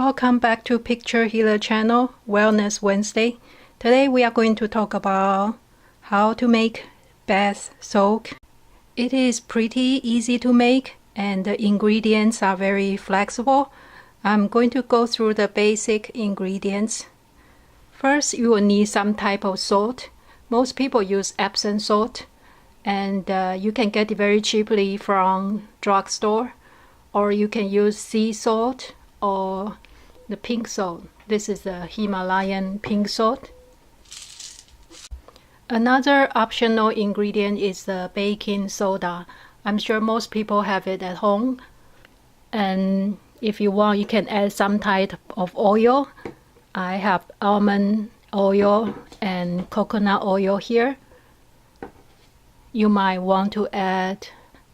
Welcome back to Picture Healer channel, Wellness Wednesday. Today we are going to talk about how to make bath soak. It is pretty easy to make and the ingredients are very flexible. I'm going to go through the basic ingredients. First, you will need some type of salt. Most people use Epson salt, and you can get it very cheaply from drugstore, or you can use sea salt or the pink salt. This is the Himalayan pink salt. Another optional ingredient is the baking soda. I'm sure most people have it at home, and if you want, you can add some type of oil. I have almond oil and coconut oil here. You might want to add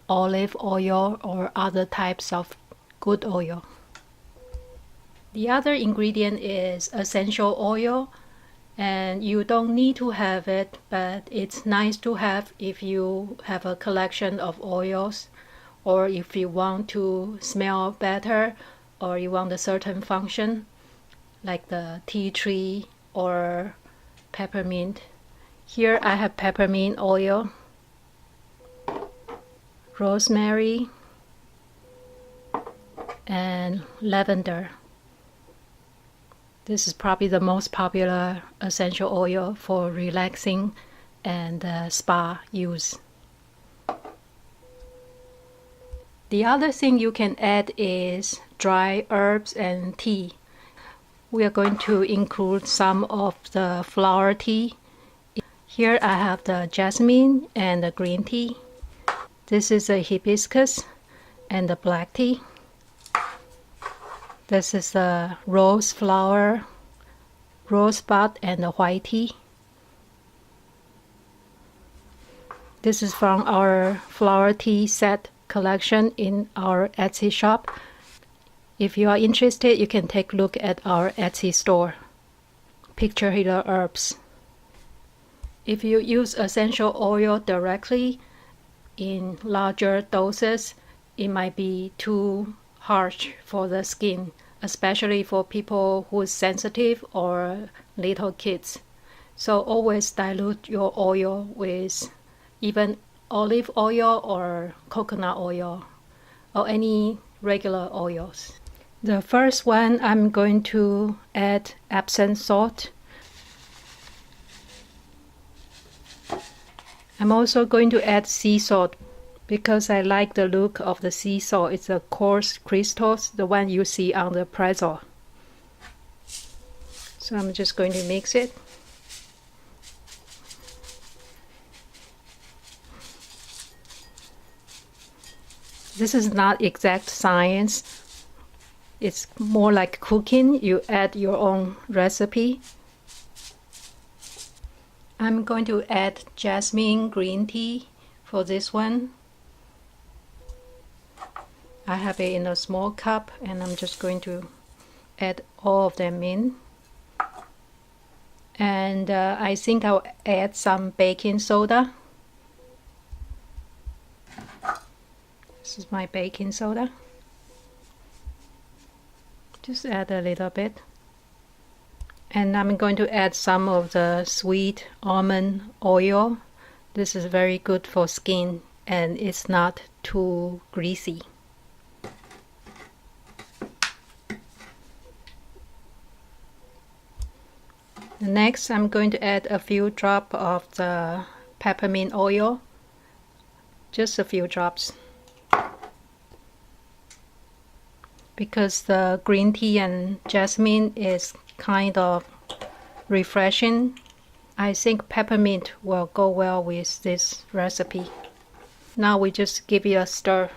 olive oil or other types of good oil. The other ingredient is essential oil, and you don't need to have it, but it's nice to have if you have a collection of oils, or if you want to smell better, or you want a certain function like the tea tree or peppermint. Here I have peppermint oil, rosemary, and lavender. This is probably the most popular essential oil for relaxing and spa use. The other thing you can add is dry herbs and tea. We are going to include some of the flower tea. Here I have the jasmine and the green tea. This is a hibiscus and the black tea. This is the rose flower, rosebud, and the white tea. This is from our flower tea set collection in our Etsy shop. If you are interested, you can take a look at our Etsy store, Picture Healer Herbs. If you use essential oil directly in larger doses, it might be too harsh for the skin, especially for people who is sensitive or little kids. So always dilute your oil with even olive oil or coconut oil or any regular oils. The first one, I'm going to add Epsom salt. I'm also going to add sea salt because I like the look of the sea salt. It's a coarse crystals, the one you see on the pretzel. So I'm just going to mix it. This is not exact science. It's more like cooking. You add your own recipe. I'm going to add jasmine green tea for this one. I have it in a small cup, and I'm just going to add all of them in. And I think I'll add some baking soda. This is my baking soda. Just add a little bit. And I'm going to add some of the sweet almond oil. This is very good for skin, and it's not too greasy. Next, I'm going to add a few drops of the peppermint oil. Just a few drops. Because the green tea and jasmine is kind of refreshing, I think peppermint will go well with this recipe. Now we just give it a stir.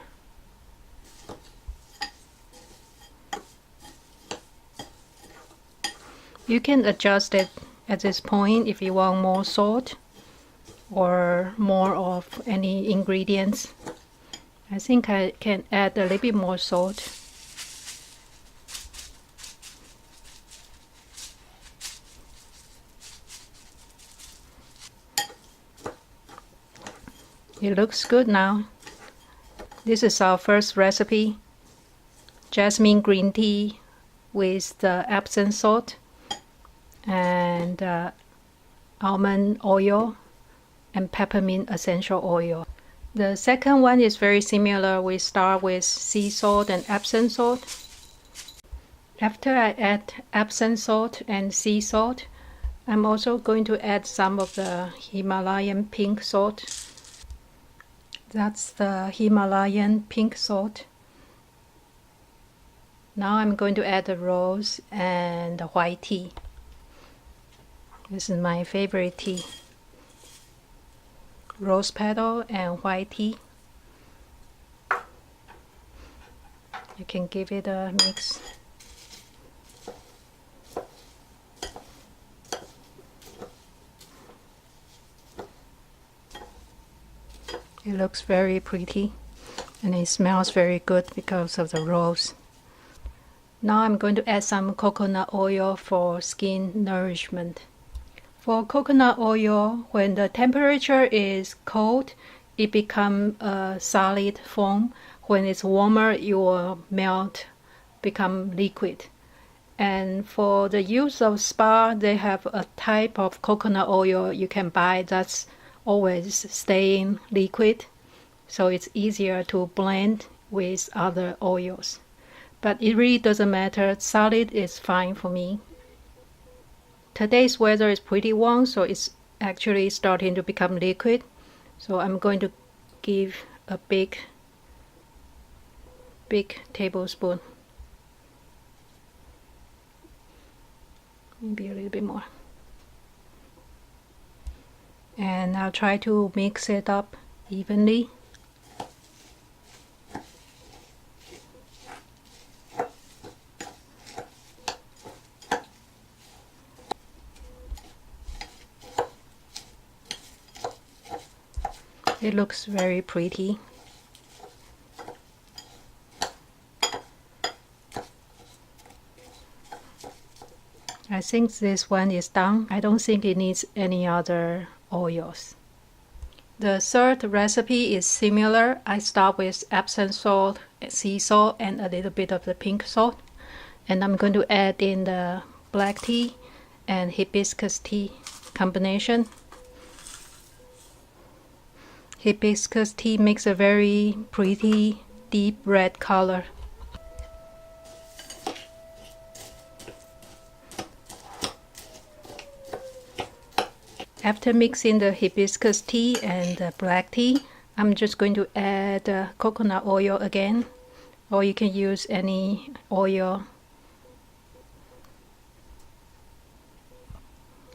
You can adjust it at this point if you want more salt or more of any ingredients. I think I can add a little bit more salt. It looks good now. This is our first recipe. Jasmine green tea with the Epsom salt and almond oil and peppermint essential oil. The second one is very similar. We start with sea salt and Epsom salt. After I add Epsom salt and sea salt, I'm also going to add some of the Himalayan pink salt. That's the Himalayan pink salt. Now I'm going to add the rose and the white tea. This is my favorite tea. Rose petal and white tea. You can give it a mix. It looks very pretty and it smells very good because of the rose. Now I'm going to add some coconut oil for skin nourishment. For coconut oil, when the temperature is cold, it becomes a solid foam. When it's warmer, it will melt, become liquid. And for the use of spa, they have a type of coconut oil you can buy that's always staying liquid, so it's easier to blend with other oils. But it really doesn't matter, solid is fine for me. Today's weather is pretty warm, so it's actually starting to become liquid. So I'm going to give a big tablespoon, maybe a little bit more. And I'll try to mix it up evenly. It looks very pretty. I think this one is done. I don't think it needs any other oils. The third recipe is similar. I start with Epsom salt, sea salt, and a little bit of the pink salt. And I'm going to add in the black tea and hibiscus tea combination. Hibiscus tea makes a very pretty deep red color. After mixing the hibiscus tea and the black tea, I'm just going to add coconut oil again, or you can use any oil.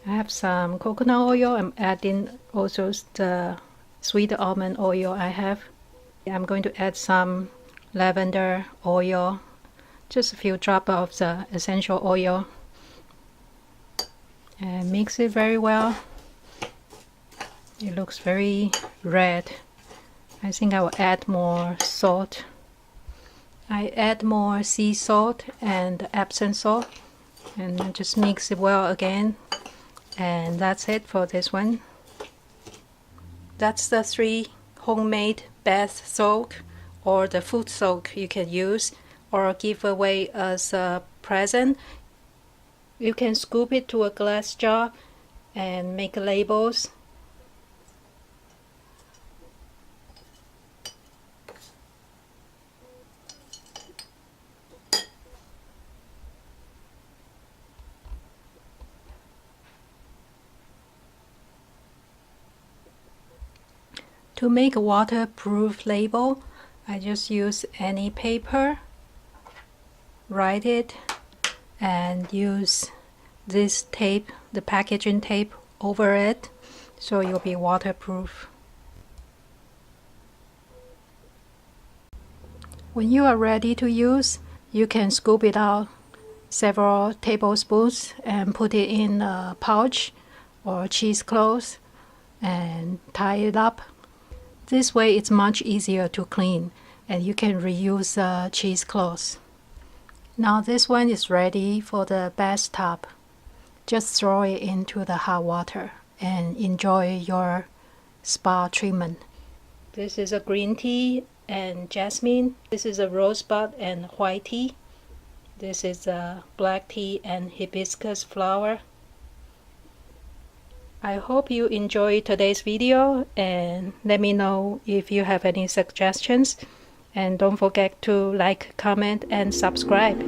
I have some coconut oil. I'm adding also the sweet almond oil I have. I'm going to add some lavender oil, just a few drops of the essential oil, and mix it very well. It looks very red. I think I will add more salt. I add more sea salt and Epsom salt and just mix it well again. And that's it for this one. That's the 3 homemade bath soak or the foot soak you can use or give away as a present. You can scoop it to a glass jar and make labels. To make a waterproof label, I just use any paper, write it, and use this tape, the packaging tape, over it, so you'll be waterproof. When you are ready to use, you can scoop it out several tablespoons and put it in a pouch or cheesecloth and tie it up. This way it's much easier to clean and you can reuse the cheesecloth. Now this one is ready for the bathtub. Just throw it into the hot water and enjoy your spa treatment. This is a green tea and jasmine. This is a rosebud and white tea. This is black tea and hibiscus flower. I hope you enjoyed today's video, and let me know if you have any suggestions. And don't forget to like, comment, and subscribe.